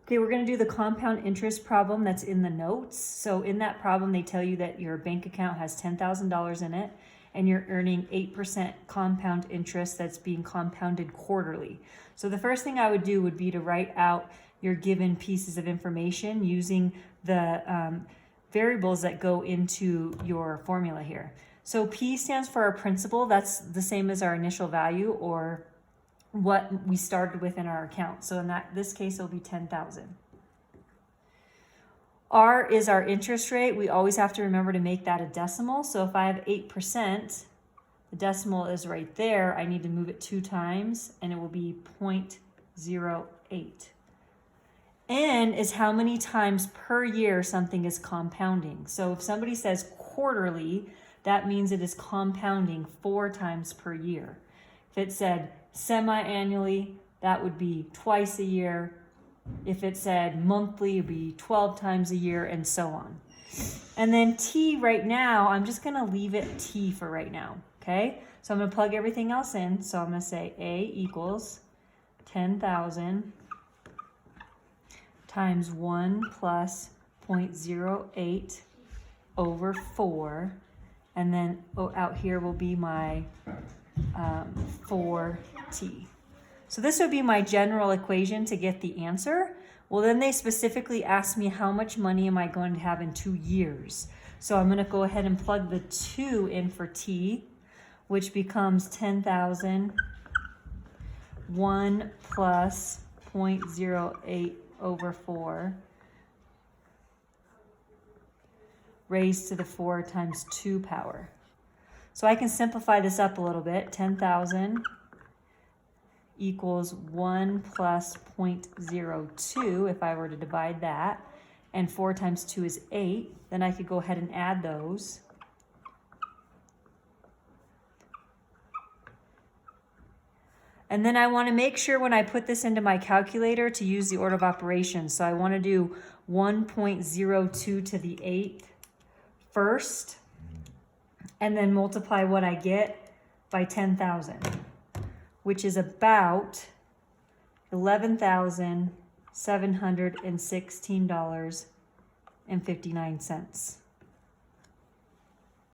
Okay, we're gonna do the compound interest problem that's in the notes. So in that problem, they tell you that your bank account has $10,000 in it and you're earning 8% compound interest that's being compounded quarterly. So the first thing I would do would be to write out your given pieces of information using the variables that go into your formula here. So P stands for our principal. That's the same as our initial value or what we started with in our account. So in this case, it'll be 10,000. R is our interest rate. We always have to remember to make that a decimal. So if I have 8%, the decimal is right there. I need to move it 2 times and it will be 0.08. N is how many times per year something is compounding. So if somebody says quarterly, that means it is compounding 4 times per year. If it said semi-annually, that would be twice a year. If it said monthly, it'd be 12 times a year, and so on. And then T right now, I'm just gonna leave it T for right now, okay? So I'm gonna plug everything else in. So I'm gonna say A equals 10,000 times 1 plus 0.08 over 4. And then out here will be my 4t. So this would be my general equation to get the answer. Well, then they specifically asked me how much money am I going to have in 2 years. So I'm going to go ahead and plug the 2 in for t, which becomes 10,000, 1 plus 0.08 over 4 raised to the 4 times 2 power. So I can simplify this up a little bit. 10,000 equals 1 plus 0.02 if I were to divide that. And 4 times 2 is 8. Then I could go ahead and add those. And then I want to make sure when I put this into my calculator to use the order of operations. So I want to do 1.02 to the 8th first, and then multiply what I get by 10,000, which is about $11,716.59.